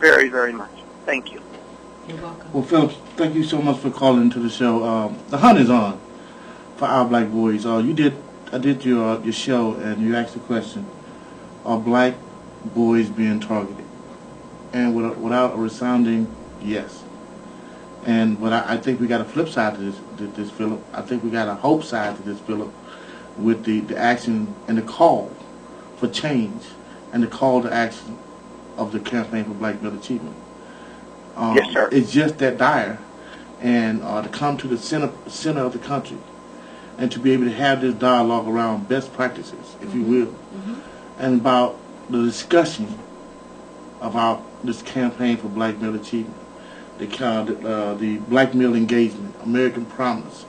very, very much. Thank you. You're welcome. Well, Philip, thank you so much for calling into the show. The hunt is on for our black boys. I did your show, and you asked the question: are black boys being targeted? And without a resounding yes. But I think we got a flip side to this, Philip. I think we got a hope side to this, Philip, with the action and the call for change and the call to action of the Campaign for Black Male Achievement. Yes, sir. It's just that dire, and to come to the center of the country, and to be able to have this dialogue around best practices, if you will, and about the discussion about this Campaign for Black Male Achievement, the Black Male Engagement, American Promise,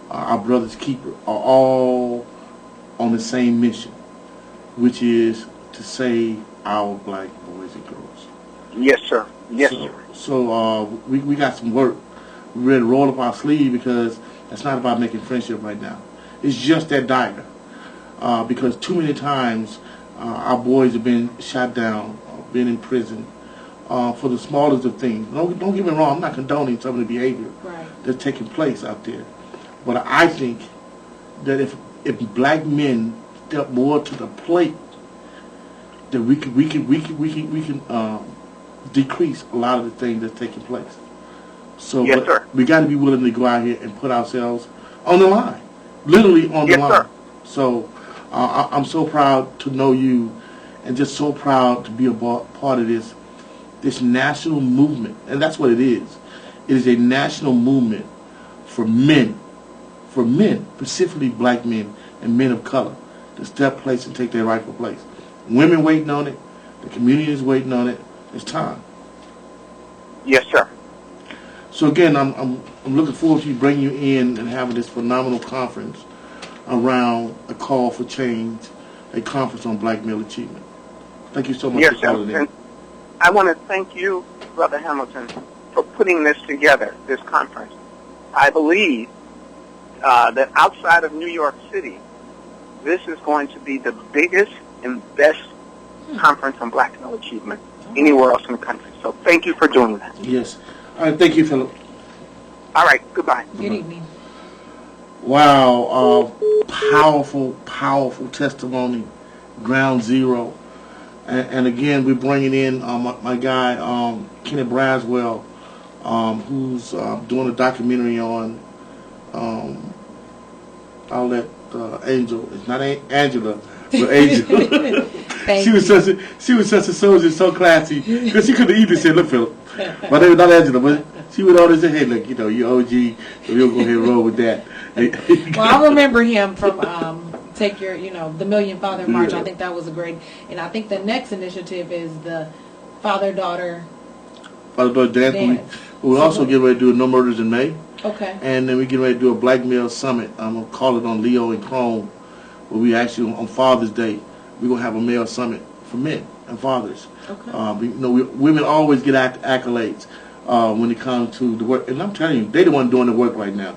Our Brother's Keeper, are all on the same mission, which is to save our black boys and girls. Yes, sir. Yes, sir. So we got some work. We're ready to roll up our sleeve, because it's not about making friendship right now. It's just that dire. Because too many times our boys have been shot down, been in prison, for the smallest of things. Don't get me wrong, I'm not condoning some of the behavior that's taking place out there. But I think that if black men step more to the plate, that we can decrease a lot of the things that's taking place. So yes, sir. We got to be willing to go out here and put ourselves on the line, literally on the line. Sir. So I'm so proud to know you, and just so proud to be a part of this national movement, and that's what it is. It is a national movement for men, specifically black men and men of color, to step place and take their rightful place. Women waiting on it. The community is waiting on it. It's time. Yes, sir. So again, I'm looking forward to you bringing you in and having this phenomenal conference around a call for change, a conference on black male achievement. Thank you so much for calling in. I want to thank you, Brother Hamilton, for putting this together, this conference. I believe that outside of New York City, this is going to be the biggest and best conference on black male achievement anywhere else in the country. So thank you for doing that. Yes. All right. Thank you, Philip. All right. Goodbye. Good evening. Wow. Powerful testimony. Ground zero. And again, we're bringing in my guy, Kenneth Braswell, who's doing a documentary on, I'll let Angel, it's not Angela, but Angel. She was such a soldier, so classy, because she could have easily said, look, Philip, my name is not Angela, but she would always say, hey, look, you OG, so we'll go ahead and roll with that. Well, I remember him from Take Your, the Million Father March. I think that was a great, and I think the next initiative is the father-daughter dance. We'll also get ready to do No Murders in May. Okay. And then we get ready to do a Black Male Summit. I'm going to call it on Leo and Chrome, where we actually, on Father's Day, we're going to have a male summit for men and fathers. Okay. Women always get accolades when it comes to the work. And I'm telling you, they're the one doing the work right now.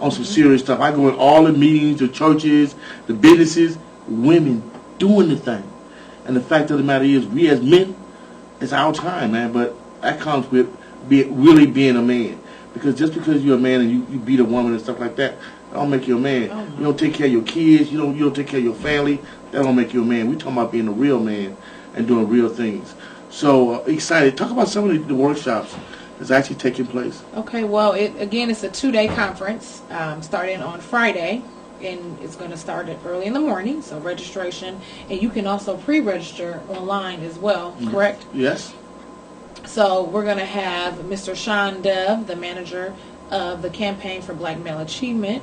On some serious stuff. I go in all the meetings, the churches, the businesses, women doing the thing. And the fact of the matter is, we as men, it's our time, man. But that comes with really being a man. Because just because you're a man and you beat a woman and stuff like that, that don't make you a man. Oh, no. You don't take care of your kids. You don't take care of your family. That don't make you a man. We're talking about being a real man and doing real things. So excited. Talk about some of the workshops that's actually taking place. Okay, well, it's a 2-day conference starting on Friday, and it's going to start early in the morning, so registration, and you can also pre-register online as well, correct? Yes. So we're going to have Mr. Sean Dove, the manager of the Campaign for Black Male Achievement.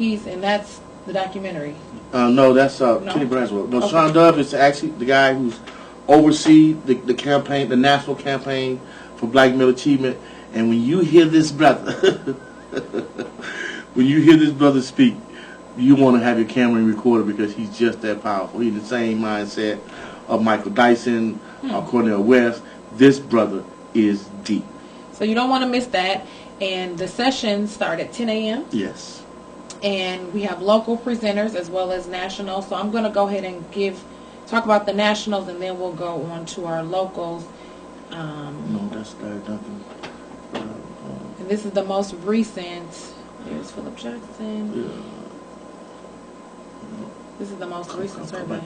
And that's the documentary. No, that's Kenny Braswell. No, okay. Sean Dove is actually the guy who's oversee the campaign, the national campaign for Black Male Achievement. And when you hear this brother, speak, you want to have your camera and recorder, because he's just that powerful. He's the same mindset of Michael Dyson, Cornel West. This brother is deep. So you don't want to miss that. And the sessions start at 10 a.m. Yes. And we have local presenters as well as national. So I'm going to go ahead and talk about the nationals, and then we'll go on to our locals. There's nothing. And this is the most recent. There's Philip Jackson. Yeah. This is the most recent survey.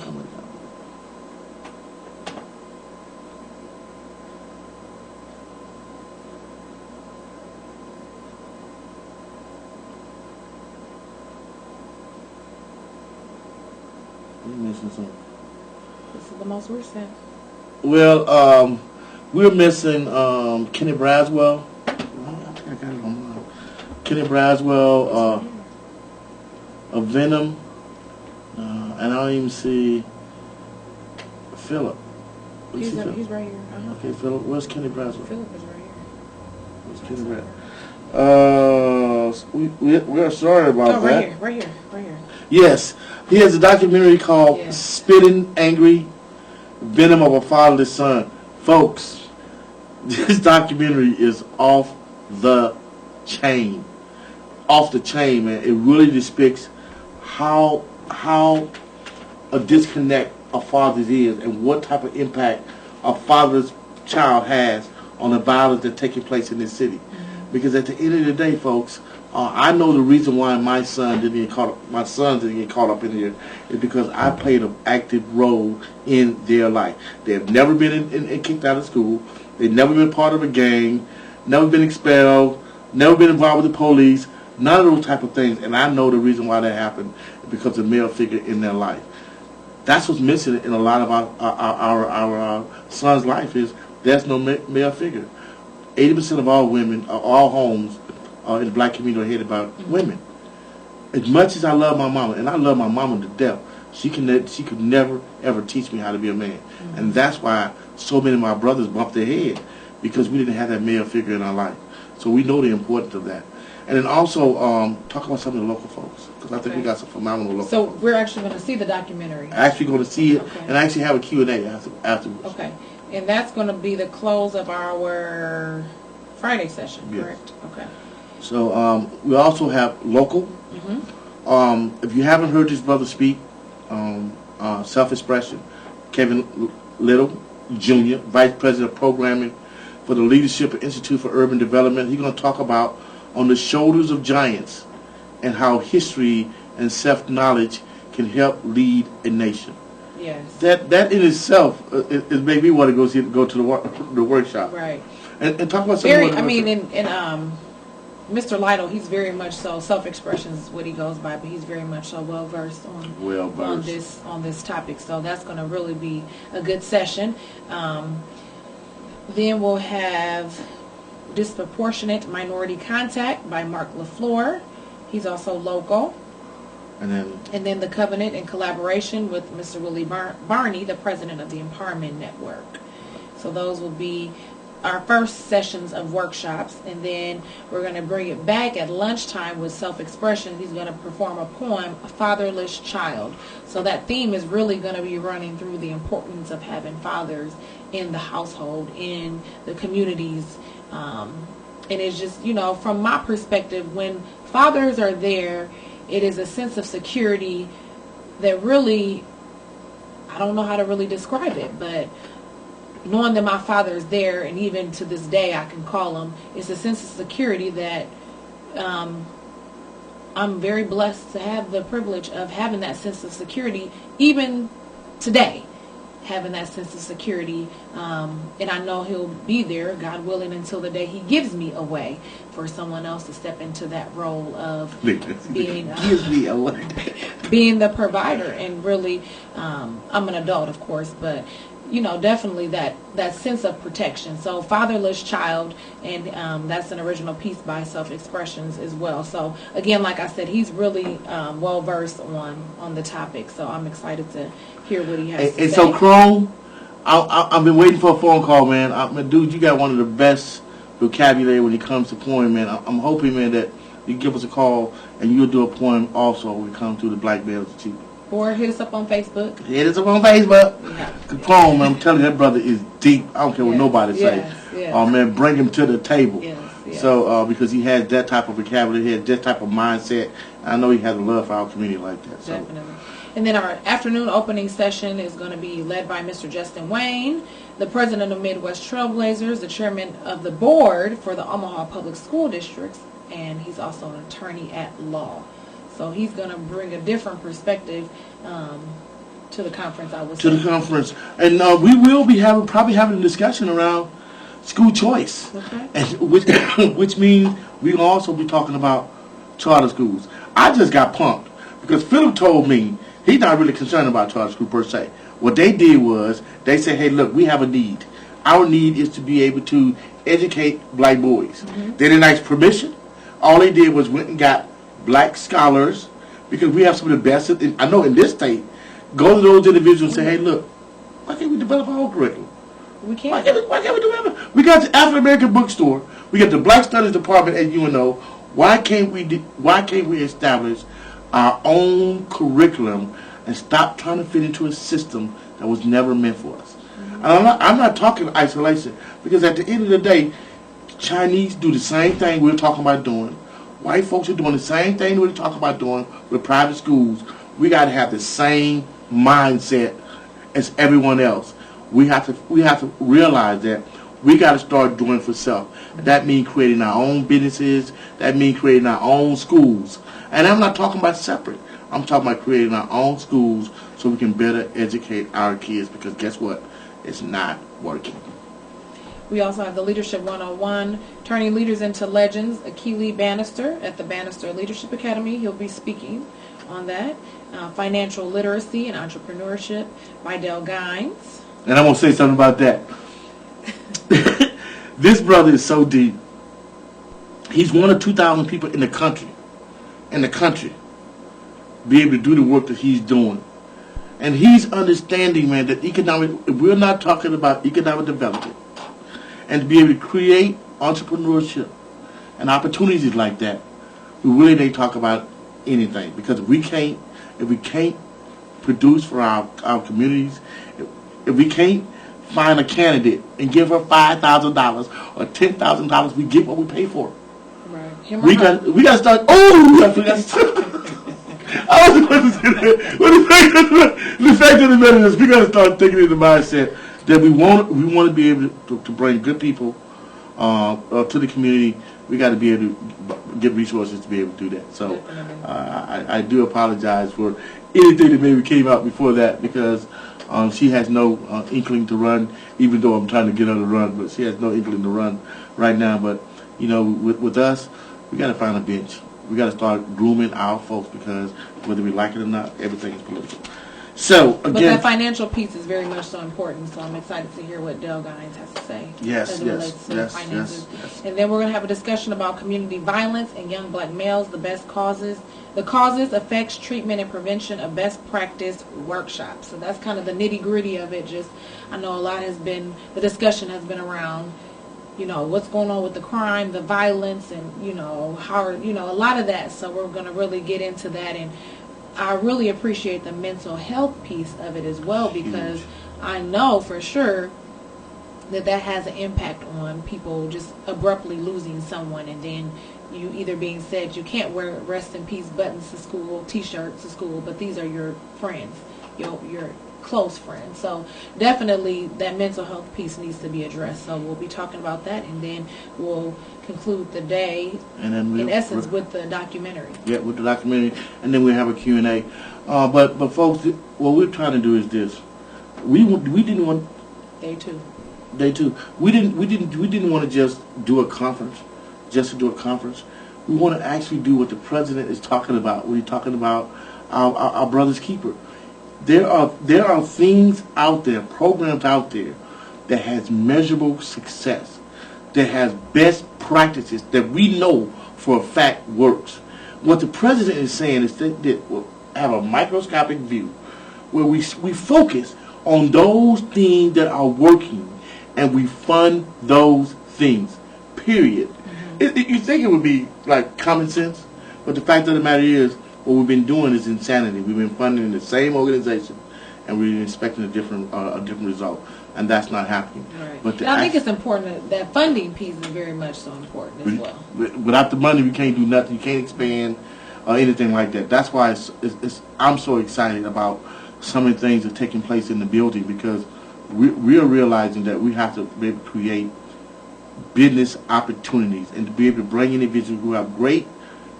We're missing something. This is the most recent. Well, we're missing Kenny Braswell. I think I got it on mine. Kenny Braswell, Venom, and I don't even see Philip. He's right here. Uh-huh. Okay, Philip. Where's Kenny Braswell? Philip is right here. Where's Kenny Braswell? We are sorry about that. Right here. Yes, he has a documentary called "Spitting Angry Venom of a Fatherless Son." Folks, this documentary is off the chain. Off the chain, man. It really depicts how a disconnect a father's is and what type of impact a fatherless child has on the violence that's taking place in this city. Mm-hmm. Because at the end of the day, folks, I know the reason why my sons didn't get caught up in here is because I played an active role in their life. They have never been kicked out of school. They've never been part of a gang, never been expelled, never been involved with the police, none of those type of things. And I know the reason why that happened is because of a male figure in their life. That's what's missing in a lot of our sons' life is there's no male figure. 80% of all women, all homes in the black community are headed by women. As much as I love my mama, and I love my mama to death, she could never ever teach me how to be a man. Mm-hmm. And that's why so many of my brothers bumped their head, because we didn't have that male figure in our life. So we know the importance of that. And then also talk about some of the local folks, because I think we got some phenomenal local folks. So we're actually going to see the documentary. Actually going to see it, and actually have a Q&A afterwards. Okay. And that's going to be the close of our Friday session, correct? Yes. Okay. So we also have local. Mm-hmm. If you haven't heard this brother speak, self-expression, Kevin Little Jr., Vice President of Programming for the Leadership Institute for Urban Development, he's going to talk about On the Shoulders of Giants and how history and self-knowledge can help lead a nation. Yes. That in itself it made me want to go to the workshop. Right. And talk about something. Mr. Lytle, he's very much so, self-expression is what he goes by, but he's very much so well-versed on this topic. So that's going to really be a good session. Then we'll have Disproportionate Minority Contact by Mark LaFleur. He's also local. And then the Covenant in collaboration with Mr. Willie Barney, the president of the Empowerment Network. So those will be our first sessions of workshops, and then we're going to bring it back at lunchtime with self-expression. He's going to perform a poem, A Fatherless Child. So that theme is really going to be running through the importance of having fathers in the household, in the communities. And it's just, from my perspective, when fathers are there, it is a sense of security that really, I don't know how to really describe it, but knowing that my father is there, and even to this day I can call him, it's a sense of security that I'm very blessed to have the privilege of having that sense of security, even today, having that sense of security. And I know he'll be there, God willing, until the day he gives me away for someone else to step into that role of being being the provider. And really, I'm an adult, of course, but definitely that sense of protection. So Fatherless Child, and that's an original piece by Self-Expressions as well. So again, like I said, he's really well-versed on the topic. So I'm excited to hear what he has to say. And so Chrome, I've been waiting for a phone call, man. Dude, you got one of the best vocabulary when it comes to poem, man. I'm hoping, man, that you give us a call and you'll do a poem also when we come to the Black Bells Achievement. Or hit us up on Facebook. Hit us up on Facebook. Yeah. Chrome, man, I'm telling you, that brother is deep. I don't care what nobody say. Yes. Oh, man, bring him to the table. Yes. So, because he has that type of vocabulary, he has that type of mindset. I know he has a love for our community like that. So. Definitely. And then our afternoon opening session is going to be led by Mr. Justin Wayne. the president of Midwest Trailblazers, the chairman of the board for the Omaha Public School Districts, and he's also an attorney at law. So he's going to bring a different perspective to the conference, I would say. To the conference. And we will be probably having a discussion around school choice. Okay. And which means we'll also be talking about charter schools. I just got pumped because Philip told me he's not really concerned about charter school per se. What they did was they said, hey, look, we have a need. Our need is to be able to educate black boys. Mm-hmm. They didn't ask permission. All they did was went and got black scholars, because we have some of the best, I know in this state, go to those individuals and say, hey, look, why can't we develop our own curriculum? We can't. Why can't we do everything? We got the African American bookstore. We got the Black Studies Department at UNO. Why can't we establish our own curriculum and stop trying to fit into a system that was never meant for us? Mm-hmm. And I'm not talking isolation, because at the end of the day, Chinese do the same thing we're talking about doing. White folks are doing the same thing we're talking about doing with private schools. We got to have the same mindset as everyone else. We have to realize that we got to start doing for self. That means creating our own businesses. That means creating our own schools. And I'm not talking about separate. I'm talking about creating our own schools so we can better educate our kids, because guess what? It's not working. We also have the Leadership 101, Turning Leaders into Legends, Akili Bannister at the Bannister Leadership Academy. He'll be speaking on that. Financial Literacy and Entrepreneurship by Dale Gines. And I'm going to say something about that. This brother is so deep. He's one of 2,000 people in the country, be able to do the work that he's doing. And he's understanding, man, that we're not talking about economic development, and to be able to create entrepreneurship and opportunities like that, we really ain't talk about anything. Because if we can't produce for our communities, if we can't find a candidate and give her $5,000 or $10,000, we get what we pay for. Right. We got to start. Oh, I forgot. I was going to say that. But the fact of the matter is, we got to start thinking in the mindset that we want to be able to bring good people to the community. We got to be able to get resources to be able to do that. So I do apologize for anything that maybe came out before that, because she has no inkling to run, even though I'm trying to get her to run, but she has no inkling to run right now. But, you know, with us, we got to find a bench. We got to start grooming our folks, because whether we like it or not, everything is political. So, again, but that financial piece is very much so important, so I'm excited to hear what Dale Gines has to say as it relates to finances. Yes. And then we're going to have a discussion about community violence and young black males, the causes, effects, treatment, and prevention of best practice workshops. So that's kind of the nitty-gritty of it. Just, I know the discussion has been around, you know, what's going on with the crime, the violence, and, you know, how, you know, a lot of that. So we're going to really get into that, and I really appreciate the mental health piece of it as well, because I know for sure that has an impact on people just abruptly losing someone, and then you either being said you can't wear rest in peace buttons to school, t-shirts to school, but these are your friends, your close friends. So definitely that mental health piece needs to be addressed. So we'll be talking about that, and then we'll conclude the day in essence with the documentary. Yeah, with the documentary, and then we'll have a Q&A. But folks, what we're trying to do is this: we didn't want day two. We didn't want to just do a conference, just to do a conference. We want to actually do what the president is talking about when he's talking about our brother's keeper. There are things out there, programs out there that has measurable success, that has best practices that we know for a fact works. What the president is saying is that we'll have a microscopic view where we focus on those things that are working, and we fund those things, period. Mm-hmm. You think it would be like common sense, but the fact of the matter is, what we've been doing is insanity. We've been funding the same organization, and we've been expecting a different result, and that's not happening. Right. But I think it's important that funding piece is very much so important as well. Without the money, we can't do nothing. You can't expand or anything like that. That's why I'm so excited about some of the things that are taking place in the building, because we are realizing that we have to be able to create business opportunities and to be able to bring in individuals who have great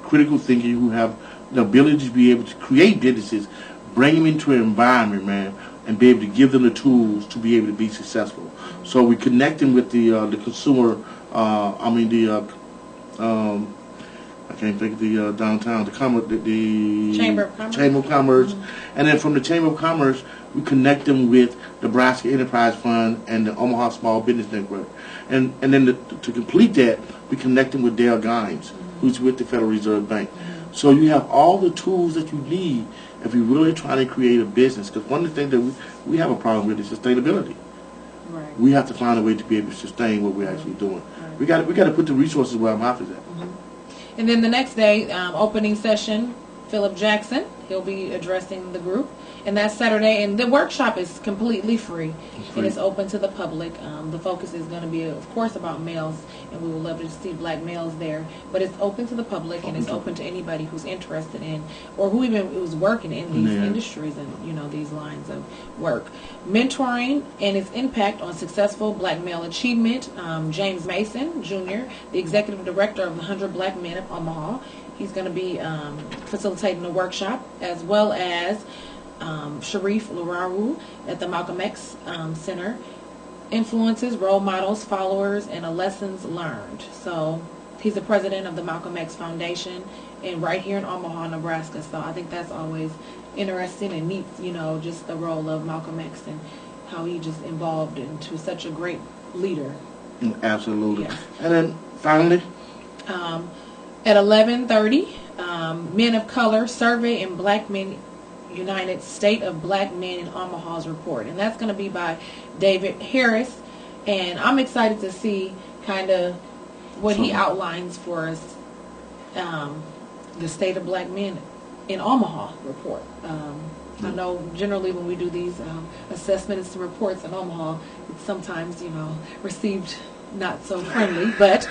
critical thinking, who have the ability to be able to create businesses, bring them into an environment, man, and be able to give them the tools to be able to be successful. So we connect them with the consumer. I can't think of the downtown, the Chamber of Commerce. Chamber of Commerce. And then from the Chamber of Commerce, we connect them with Nebraska Enterprise Fund and the Omaha Small Business Network. And then to complete that, we connect them with Dale Gimes, who's with the Federal Reserve Bank. So you have all the tools that you need if you're really trying to create a business. Because one of the things that we have a problem with is sustainability. Right. We have to find a way to be able to sustain what we're actually doing. Right. We got to put the resources where our mouth is at. And then the next day, opening session, Philip Jackson, he'll be addressing the group. And that's Saturday. And the workshop is completely free. And it's open to the public. The focus is going to be, of course, about males. And we would love to see black males there. But it's open to the public, and it's open to anybody who's interested in, or who even is working in these industries and, you know, these lines of work. Mentoring and its impact on successful black male achievement. James Mason, Jr., the executive director of the 100 Black Men of Omaha. He's going to be facilitating the workshop, as well as Sharif Lararu at the Malcolm X Center. Influences, role models, followers, and lessons learned. So he's the president of the Malcolm X Foundation, and right here in Omaha, Nebraska. So I think that's always interesting and neat, you know, just the role of Malcolm X and how he just evolved into such a great leader. Absolutely. Yes. And then finally, at 11:30, Men of Color Survey and Black Men United State of Black Men in Omaha's report, and that's going to be by David Harris, and I'm excited to see kind of what he outlines for us, the state of black men in Omaha report. I know generally when we do these assessments and reports in Omaha, it's sometimes, you know, received not so friendly, but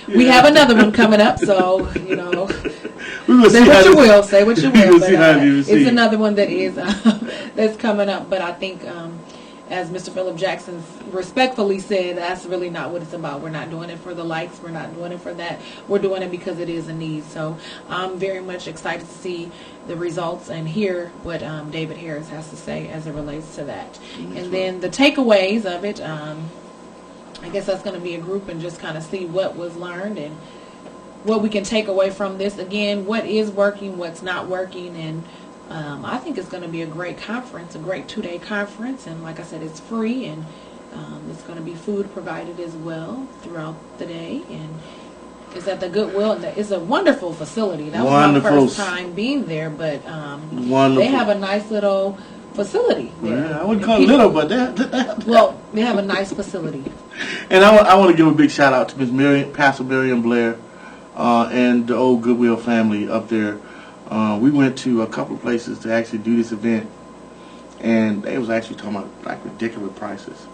we have another one coming up, so, you know, say what you will, but it's another one that is that's coming up. But I think, as Mr. Philip Jackson respectfully said, that's really not what it's about. We're not doing it for the likes. We're not doing it for that. We're doing it because it is a need. So I'm very much excited to see the results and hear what David Harris has to say as it relates to that. And then the takeaways of it, I guess that's going to be a group and just kind of see what was learned and what we can take away from this. Again, what is working, what's not working, and I think it's going to be a great conference, a great 2-day conference. And like I said, it's free, and it's going to be food provided as well throughout the day. And it's at the Goodwill, and it's a wonderful facility. That was my first time being there, but they have a nice little facility there. Yeah, I wouldn't call it little, but that. Well, they have a nice facility. And I want to give a big shout out to Pastor Miriam Blair, and the old Goodwill family up there. We went to a couple of places to actually do this event, and they was actually talking about like ridiculous prices.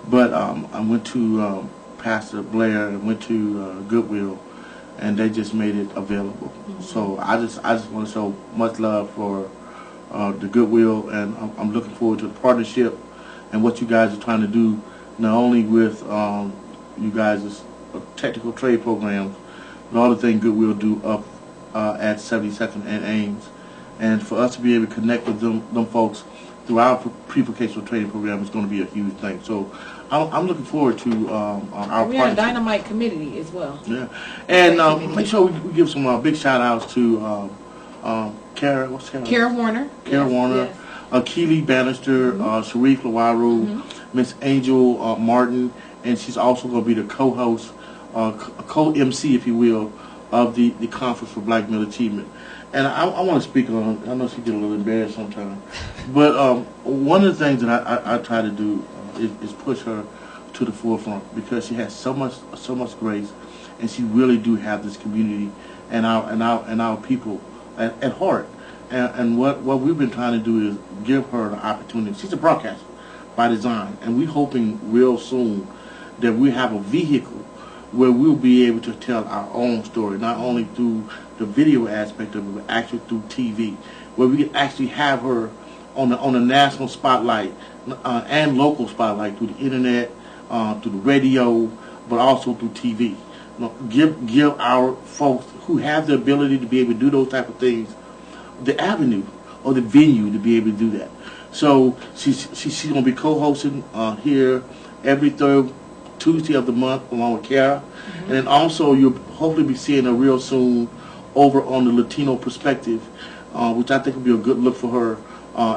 But I went to Pastor Blair and went to Goodwill, and they just made it available. Mm-hmm. So I just want to show much love for the Goodwill, and I'm looking forward to the partnership and what you guys are trying to do, not only with you guys' technical trade programs, but all the things Goodwill do up at 72nd and Ames, and for us to be able to connect with them folks through our pre-vocational training program is going to be a huge thing. So I'm looking forward to our partnership. We have a dynamite committee as well. Yeah, and make sure we give some big shout outs to Kara Warner. Kara Warner, Keely Bannister, Sharif Lawaru, Miss Angel Martin, and she's also going to be the co-host, co-MC, if you will, of the Conference for Black Male Achievement. And I want to speak on, I know she get a little embarrassed sometimes, but one of the things that I try to do is push her to the forefront, because she has so much grace, and she really do have this community and our people at heart. And what we've been trying to do is give her the opportunity. She's a broadcaster by design, and we're hoping real soon that we have a vehicle where we'll be able to tell our own story, not only through the video aspect of it, but actually through TV, where we can actually have her on the national spotlight and local spotlight through the internet, through the radio, but also through TV. You know, give our folks who have the ability to be able to do those type of things the avenue or the venue to be able to do that. So she's going to be co-hosting here every third Tuesday of the month along with Kara. And then also you'll hopefully be seeing her real soon over on the Latino Perspective, which I think will be a good look for her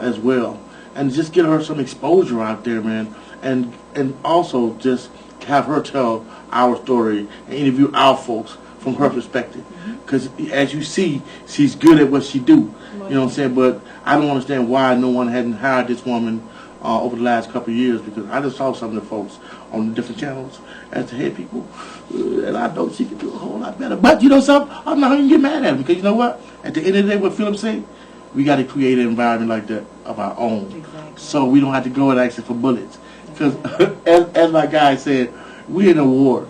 as well. And just get her some exposure out there, man. And also just have her tell our story and interview our folks from her perspective. Because as you see, she's good at what she do. You know what I'm saying? But I don't understand why no one hadn't hired this woman over the last couple of years, because I just saw some of the folks on the different channels as the head people, and I know she could do a whole lot better. But you know something? I'm not going to get mad at her, because you know what? At the end of the day, what Philip said, we got to create an environment like that of our own. Exactly. So we don't have to go and ask for bullets. Because as my guy said, we're in a war.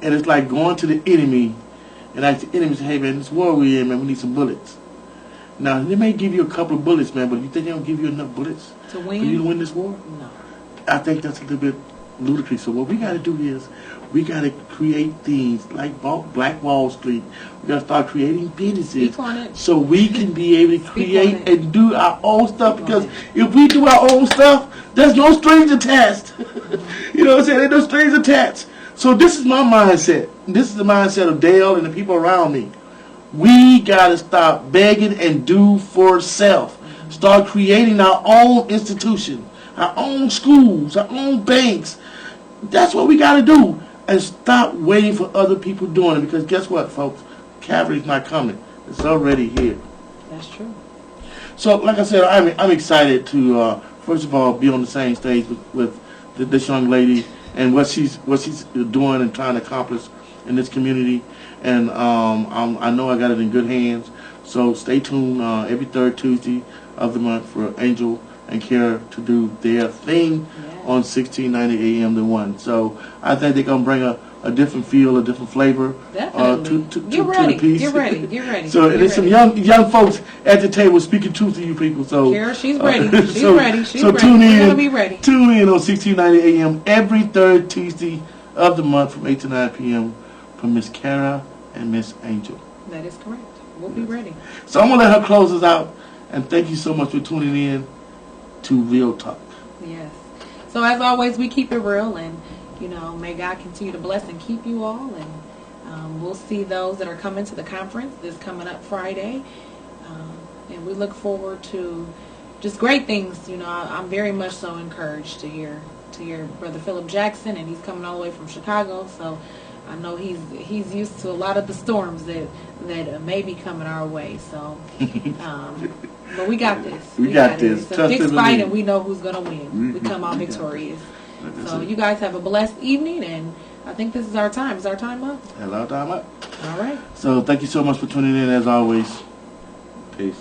And it's like going to the enemy and ask the enemy, say, hey man, this war we're in, man, we need some bullets. Now, they may give you a couple of bullets, man, but you think they don't give you enough bullets To win? for you to win this war? No. I think that's a little bit ludicrous. So what we got to do is we got to create things like Black Wall Street. We got to start creating businesses Speak on it. so we can be able to Speak create on it. and do our own stuff. Speak Because on if we do our own stuff, there's no strings attached. You know what I'm saying? There's no strings attached. So this is my mindset. This is the mindset of Dale and the people around me. We got to stop begging and do for self. Start creating our own institution, our own schools, our own banks. That's what we got to do. And stop waiting for other people doing it. Because guess what, folks? Cavalry's not coming. It's already here. That's true. So, like I said, I'm excited to, first of all, be on the same stage with this young lady and what she's doing and trying to accomplish in this community. And I know I got it in good hands. So stay tuned every third Tuesday of the month for Angel and Kara to do their thing on 1690 AM to 1. So I think they're going to bring a different feel, a different flavor Definitely. to Get ready. the piece. Get ready. Get ready. So Get there's some ready. young folks at the table speaking truth to you people. So Kara, she's ready. She's so, ready. She's so ready. tune We're in. going to be ready. Tune in on 1690 AM every third Tuesday of the month from 8 to 9 PM for Miss Kara and Miss Angel. That is correct. We'll be ready. So I'm going to let her close us out. And thank you so much for tuning in to Real Talk. Yes. So as always, we keep it real, and may God continue to bless and keep you all. And we'll see those that are coming to the conference this coming up Friday. And we look forward to just great things. I'm very much so encouraged to hear Brother Philip Jackson, and he's coming all the way from Chicago. So I know he's used to a lot of the storms that may be coming our way. So, but we got this. We got this. It's a Trust fixed and fight, believe. and we know who's going to win. We come out victorious. So you guys have a blessed evening, and I think this is our time. Is our time up? Hello, time up. All right. So thank you so much for tuning in as always. Peace.